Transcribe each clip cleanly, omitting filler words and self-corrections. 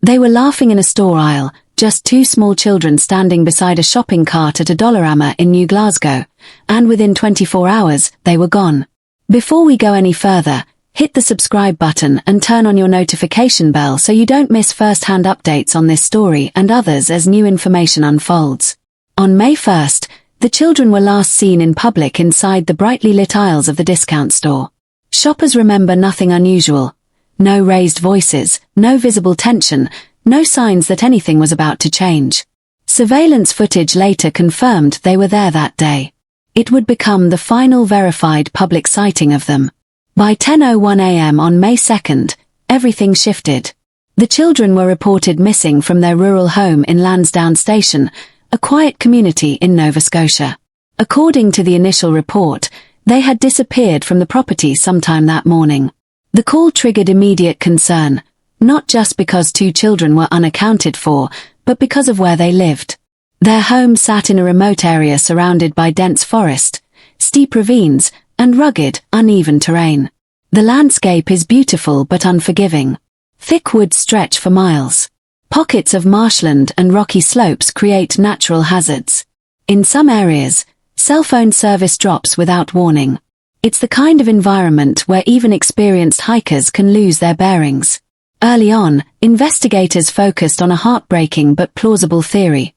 They were laughing in a store aisle, just two small children standing beside a shopping cart at a Dollarama in New Glasgow, and within 24 hours, they were gone. Before we go any further, hit the subscribe button and turn on your notification bell so you don't miss first-hand updates on this story and others as new information unfolds. On May 1st, the children were last seen in public inside the brightly lit aisles of the discount store. Shoppers remember nothing unusual. No raised voices, no visible tension, no signs that anything was about to change. Surveillance footage later confirmed they were there that day. It would become the final verified public sighting of them. By 10:01 a.m. on May 2nd, everything shifted. The children were reported missing from their rural home in Lansdowne Station, a quiet community in Nova Scotia. According to the initial report, they had disappeared from the property sometime that morning. The call triggered immediate concern, not just because two children were unaccounted for, but because of where they lived. Their home sat in a remote area surrounded by dense forest, steep ravines, and rugged, uneven terrain. The landscape is beautiful but unforgiving. Thick woods stretch for miles. Pockets of marshland and rocky slopes create natural hazards. In some areas, cell phone service drops without warning. It's the kind of environment where even experienced hikers can lose their bearings. Early on, investigators focused on a heartbreaking but plausible theory.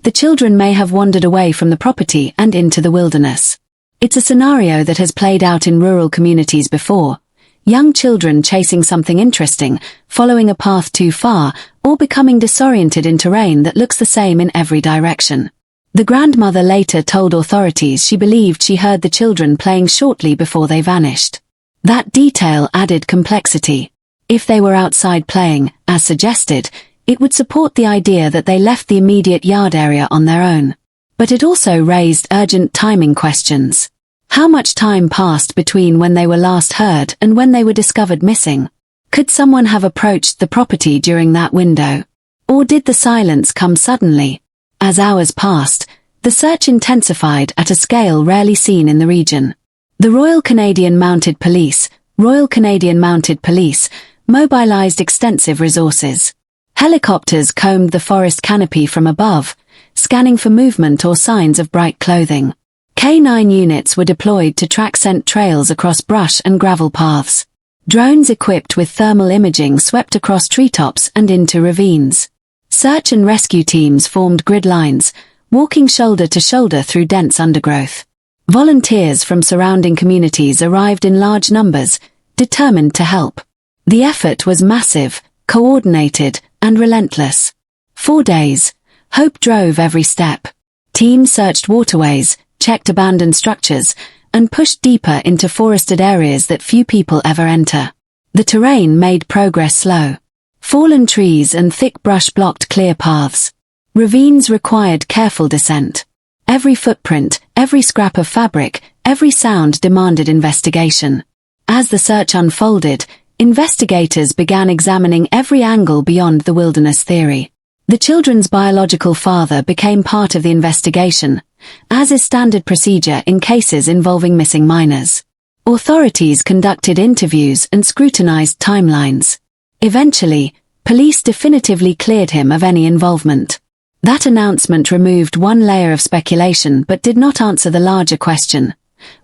The children may have wandered away from the property and into the wilderness. It's a scenario that has played out in rural communities before. Young children chasing something interesting, following a path too far, or becoming disoriented in terrain that looks the same in every direction. The grandmother later told authorities she believed she heard the children playing shortly before they vanished. That detail added complexity. If they were outside playing, as suggested, it would support the idea that they left the immediate yard area on their own. But it also raised urgent timing questions. How much time passed between when they were last heard and when they were discovered missing? Could someone have approached the property during that window? Or did the silence come suddenly? As hours passed, the search intensified at a scale rarely seen in the region. The Royal Canadian Mounted Police, mobilized extensive resources. Helicopters combed the forest canopy from above, scanning for movement or signs of bright clothing. K9 units were deployed to track scent trails across brush and gravel paths. Drones equipped with thermal imaging swept across treetops and into ravines. Search and rescue teams formed grid lines, walking shoulder to shoulder through dense undergrowth. Volunteers from surrounding communities arrived in large numbers, determined to help. The effort was massive, coordinated, and relentless. 4 days. Hope drove every step. Teams searched waterways, checked abandoned structures, and pushed deeper into forested areas that few people ever enter. The terrain made progress slow. Fallen trees and thick brush blocked clear paths. Ravines required careful descent. Every footprint, every scrap of fabric, every sound demanded investigation. As the search unfolded, investigators began examining every angle beyond the wilderness theory. The children's biological father became part of the investigation, as is standard procedure in cases involving missing minors. Authorities conducted interviews and scrutinized timelines. Eventually, police definitively cleared him of any involvement. That announcement removed one layer of speculation but did not answer the larger question.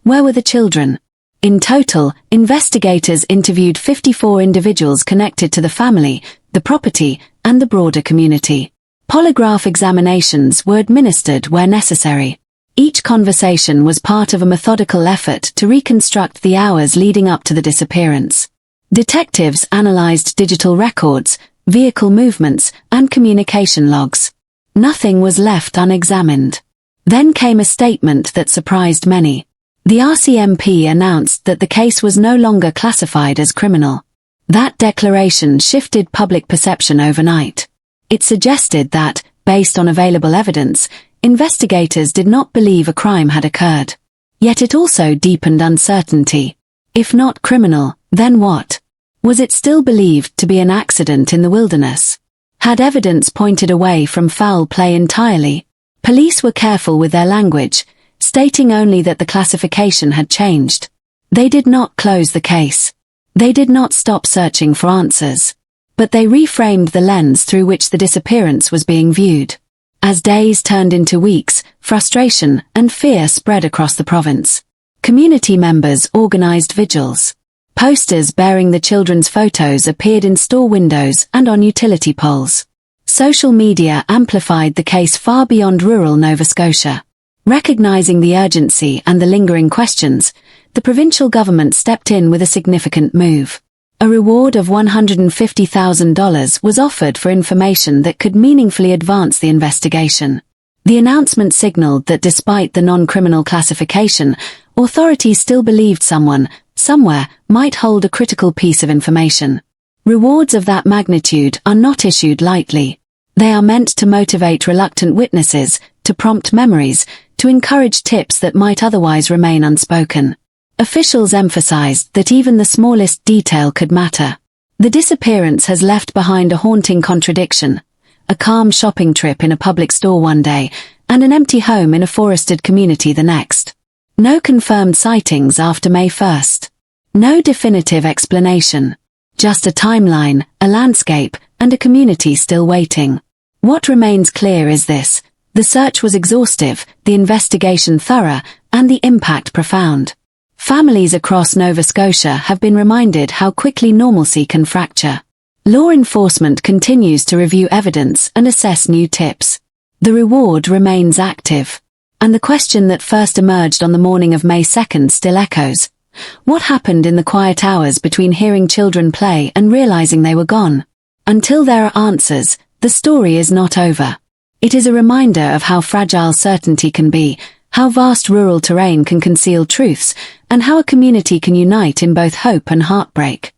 Where were the children? In total, investigators interviewed 54 individuals connected to the family, the property, and the broader community. Polygraph examinations were administered where necessary. Each conversation was part of a methodical effort to reconstruct the hours leading up to the disappearance. Detectives analyzed digital records, vehicle movements, and communication logs. Nothing was left unexamined. Then came a statement that surprised many. The RCMP announced that the case was no longer classified as criminal. That declaration shifted public perception overnight. It suggested that, based on available evidence, investigators did not believe a crime had occurred. Yet it also deepened uncertainty. If not criminal, then what? Was it still believed to be an accident in the wilderness? Had evidence pointed away from foul play entirely? Police were careful with their language, stating only that the classification had changed. They did not close the case. They did not stop searching for answers. but they reframed the lens through which the disappearance was being viewed. As days turned into weeks, frustration and fear spread across the province. Community members organized vigils. Posters bearing the children's photos appeared in store windows and on utility poles. Social media amplified the case far beyond rural Nova Scotia. Recognizing the urgency and the lingering questions, the provincial government stepped in with a significant move. A reward of $150,000 was offered for information that could meaningfully advance the investigation. The announcement signaled that despite the non-criminal classification, authorities still believed someone, somewhere, might hold a critical piece of information. Rewards of that magnitude are not issued lightly. They are meant to motivate reluctant witnesses, to prompt memories, to encourage tips that might otherwise remain unspoken. Officials emphasized that even the smallest detail could matter. The disappearance has left behind a haunting contradiction: a calm shopping trip in a public store one day, and an empty home in a forested community the next. No confirmed sightings after May 1st. No definitive explanation. Just a timeline, a landscape, and a community still waiting. What remains clear is this: the search was exhaustive, the investigation thorough, and the impact profound. Families across Nova Scotia have been reminded how quickly normalcy can fracture. Law enforcement continues to review evidence and assess new tips. The reward remains active. And the question that first emerged on the morning of May 2nd still echoes. What happened in the quiet hours between hearing children play and realizing they were gone? Until there are answers, the story is not over. It is a reminder of how fragile certainty can be, how vast rural terrain can conceal truths, and how a community can unite in both hope and heartbreak.